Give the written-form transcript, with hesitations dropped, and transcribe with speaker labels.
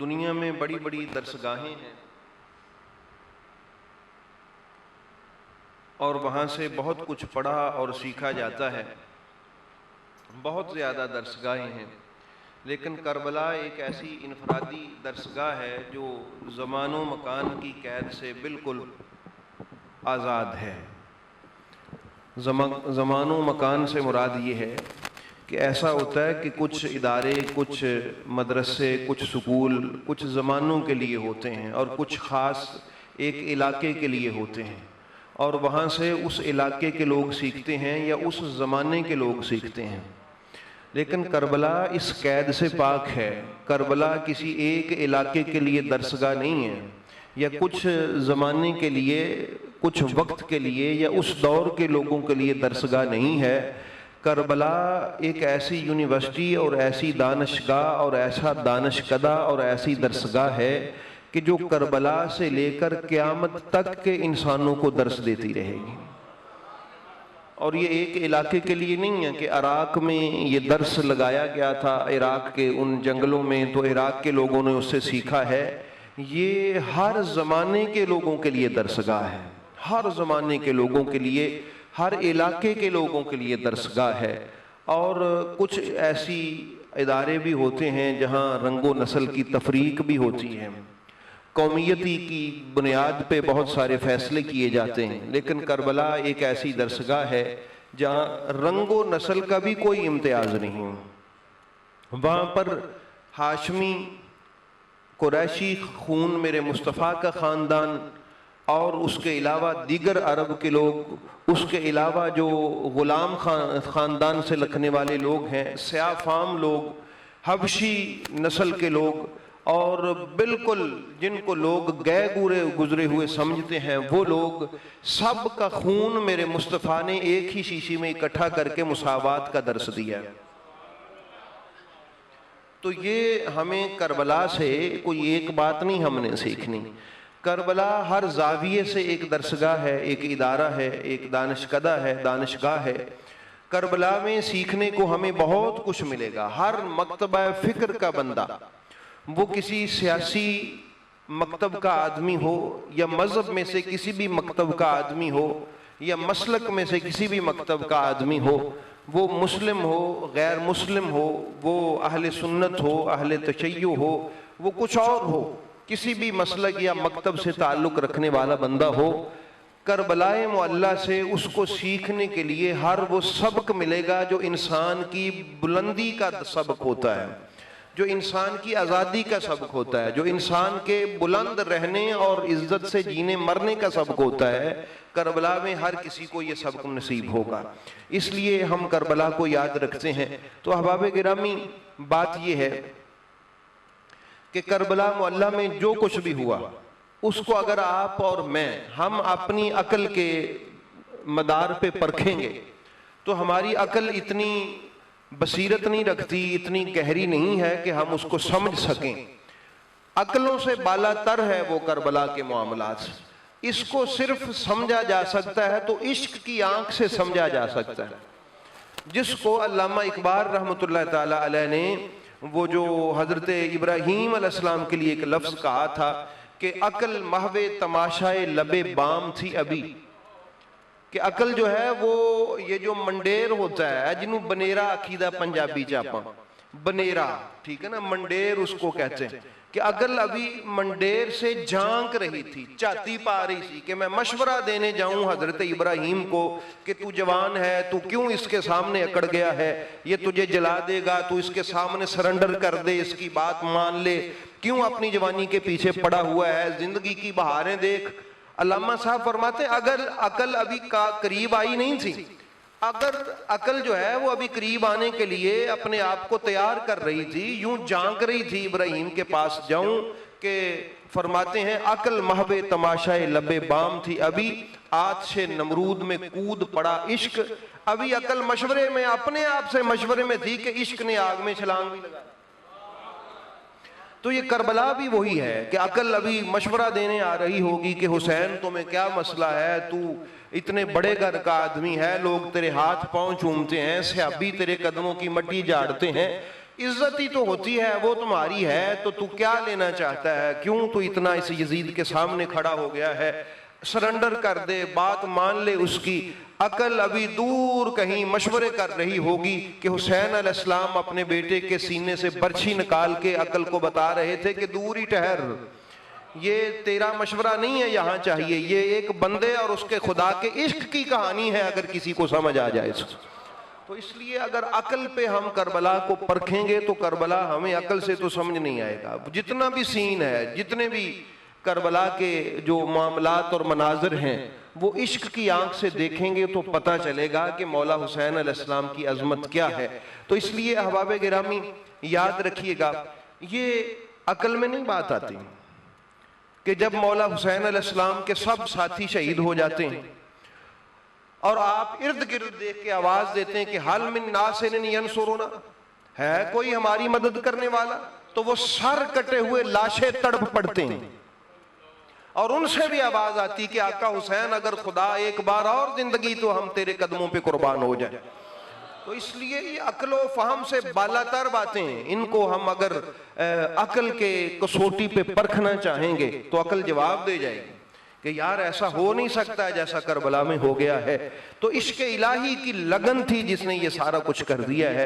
Speaker 1: دنیا میں بڑی بڑی درسگاہیں ہیں اور وہاں سے بہت کچھ پڑھا اور سیکھا جاتا ہے، بہت زیادہ درسگاہیں ہیں، لیکن کربلا ایک ایسی انفرادی درسگاہ ہے جو زمان و مکان کی قید سے بالکل آزاد ہے۔ زمان و مکان سے مراد یہ ہے کہ ایسا ہوتا ہے کہ کچھ ادارے، کچھ مدرسے، کچھ سکول کچھ زمانوں کے لیے ہوتے ہیں اور کچھ خاص ایک علاقے کے لیے ہوتے ہیں، اور وہاں سے اس علاقے کے لوگ سیکھتے ہیں یا اس زمانے کے لوگ سیکھتے ہیں۔ لیکن کربلا اس قید سے پاک ہے۔ کربلا کسی ایک علاقے کے لیے درسگاہ نہیں ہے، یا کچھ زمانے کے لیے، کچھ وقت کے لیے یا اس دور کے لوگوں کے لیے درسگاہ نہیں ہے۔ کربلا ایک ایسی یونیورسٹی اور ایسی دانشگاہ اور ایسا دانشکدہ اور ایسی درسگاہ ہے کہ جو کربلا سے لے کر قیامت تک کے انسانوں کو درس دیتی رہے گی۔ اور یہ ایک علاقے کے لیے نہیں ہے کہ عراق میں یہ درس لگایا گیا تھا، عراق کے ان جنگلوں میں، تو عراق کے لوگوں نے اس سے سیکھا ہے۔ یہ ہر زمانے کے لوگوں کے لیے درسگاہ ہے، ہر زمانے کے لوگوں کے لیے، ہر علاقے کے لوگوں کے لیے درسگاہ ہے۔ اور کچھ ایسی ادارے بھی ہوتے ہیں جہاں رنگ و نسل کی تفریق بھی ہوتی ہے، قومیتی کی بنیاد پہ بہت سارے فیصلے کیے جاتے ہیں، لیکن کربلا ایک ایسی درسگاہ ہے جہاں رنگ و نسل کا بھی کوئی امتیاز نہیں۔ وہاں پر ہاشمی، قریشی خون میرے مصطفیٰ کا خاندان، اور اس کے علاوہ دیگر عرب کے لوگ، اس کے علاوہ جو غلام خاندان سے لکھنے والے لوگ ہیں، سیاہ فام لوگ، حبشی نسل کے لوگ، اور بالکل جن کو لوگ گئے گزرے ہوئے سمجھتے ہیں، وہ لوگ سب کا خون میرے مصطفیٰ نے ایک ہی شیشی میں اکٹھا کر کے مساوات کا درس دیا۔ تو یہ ہمیں کربلا سے کوئی ایک بات نہیں ہم نے سیکھنی۔ کربلا ہر زاویے سے ایک درسگاہ ہے، ایک ادارہ ہے، ایک دانشکدہ ہے، دانشگاہ ہے۔ کربلا میں سیکھنے کو ہمیں بہت کچھ ملے گا۔ ہر مکتبہ فکر کا بندہ، وہ کسی سیاسی مکتب کا آدمی ہو، یا مذہب میں سے کسی بھی مکتب کا آدمی ہو، یا مسلک میں سے کسی بھی مکتب کا آدمی ہو، وہ مسلم ہو، غیر مسلم ہو، وہ اہل سنت ہو، اہل تشیع ہو، وہ کچھ اور ہو، کسی بھی مسلک یا مکتب سے تعلق رکھنے والا بندہ ہو، کربلا معلیٰ سے اس کو سیکھنے کے لیے ہر وہ سبق ملے گا جو انسان کی بلندی کا سبق ہوتا ہے، جو انسان کی آزادی کا سبق ہوتا ہے، جو انسان کے بلند رہنے اور عزت سے جینے مرنے کا سبق ہوتا ہے۔ کربلا میں ہر کسی کو یہ سبق نصیب ہوگا، اس لیے ہم کربلا کو یاد رکھتے ہیں۔ تو احباب گرامی، بات یہ ہے کہ کربلا معلیٰ میں جو کچھ بھی ہوا، اس کو اگر آپ اور میں ہم اپنی عقل کے مدار پہ پرکھیں گے تو ہماری عقل اتنی بصیرت نہیں رکھتی، اتنی گہری نہیں ہے کہ ہم اس کو سمجھ سکیں۔ عقلوں سے بالا تر ہے وہ کربلا کے معاملات۔ اس کو صرف سمجھا جا سکتا ہے تو عشق کی آنکھ سے سمجھا جا سکتا ہے، جس کو علامہ اقبال رحمۃ اللہ تعالی علیہ نے وہ جو حضرت ابراہیم علیہ السلام کے لیے ایک لفظ کہا تھا کہ عقل محو تماشائے لب بام تھی ابھی، کہ عقل جو ہے وہ یہ جو منڈیر ہوتا ہے، جنہوں بنیرا عقیدہ پنجابی چاپاں، بنیرا، ٹھیک ہے نا، منڈیر اس کو کہتے ہیں، کہ عقل ابھی منڈیر سے جھانک رہی تھی، چاہتی پا رہی تھی کہ میں مشورہ دینے جاؤں حضرت ابراہیم کو کہ تو جوان ہے، تو کیوں اس کے سامنے اکڑ گیا ہے، یہ تجھے جلا دے گا، تو اس کے سامنے سرنڈر کر دے، اس کی بات مان لے، کیوں اپنی جوانی کے پیچھے پڑا ہوا ہے، زندگی کی بہاریں دیکھ۔ علامہ صاحب فرماتے ہیں اگر عقل ابھی قریب آئی نہیں تھی، اگر عقل جو ہے وہ ابھی قریب آنے کے لیے اپنے آپ کو تیار کر رہی تھی، یوں جھانک رہی تھی ابراہیم کے پاس جاؤں، کہ فرماتے ہیں عقل محو تماشائے لب بام تھی ابھی، آتش نمرود میں کود پڑا عشق، ابھی عقل مشورے میں، اپنے آپ سے مشورے میں تھی کہ عشق نے آگ میں چھلانگ بھی لگا۔ تو یہ کربلا بھی وہی ہے کہ عقل ابھی مشورہ دینے آ رہی ہوگی کہ حسین تمہیں کیا مسئلہ ہے، تو اتنے بڑے گھر کا آدمی ہے، لوگ تیرے ہاتھ پاؤں چومتے ہیں، صحابی تیرے قدموں کی مٹی جھاڑتے ہیں، عزت ہی تو ہوتی ہے، وہ تمہاری ہے تو تو کیا لینا چاہتا ہے؟ کیوں تو اتنا اس یزید کے سامنے کھڑا ہو گیا ہے؟ سرنڈر کر دے، بات مان لے اس کی۔ عقل ابھی دور کہیں مشورے کر رہی ہوگی کہ حسین علیہ السلام اپنے بیٹے کے سینے سے برچھی نکال کے عقل کو بتا رہے تھے کہ دور ہی ٹھہر، یہ تیرا مشورہ نہیں ہے یہاں چاہیے، یہ ایک بندے اور اس کے خدا کے عشق کی کہانی ہے، اگر کسی کو سمجھ آ جائے تو۔ اس لیے اگر عقل پہ ہم کربلا کو پرکھیں گے تو کربلا ہمیں عقل سے تو سمجھ نہیں آئے گا۔ جتنا بھی سین ہے، جتنے بھی کربلا کے جو معاملات اور مناظر ہیں، وہ عشق کی آنکھ سے دیکھیں گے تو پتہ چلے گا کہ مولا حسین علیہ السلام کی عظمت کیا ہے۔ تو اس لیے احباب گرامی یاد رکھیے گا، یہ عقل میں نہیں بات آتی کہ جب مولا حسین علیہ السلام کے سب ساتھی شہید ہو جاتے ہیں اور آپ ارد گرد دیکھ کے آواز دیتے ہیں کہ حل من ناصر ینصرنا، ہے کوئی ہماری مدد کرنے والا، تو وہ سر کٹے ہوئے لاشیں تڑپ پڑتے ہیں، اور ان سے بھی آواز آتی کہ آقا حسین اگر خدا ایک بار اور زندگی تو ہم تیرے قدموں پہ قربان ہو جائیں۔ تو اس لیے یہ عقل و فہم سے بالاتر باتیں ہیں، ان کو ہم اگر عقل کے کسوٹی پہ پرکھنا چاہیں گے تو عقل جواب دے جائے گی کہ یار ایسا ہو نہیں سکتا جیسا کربلا میں ہو گیا ہے۔ تو عشق الہی کی لگن تھی جس نے یہ سارا کچھ کر دیا ہے۔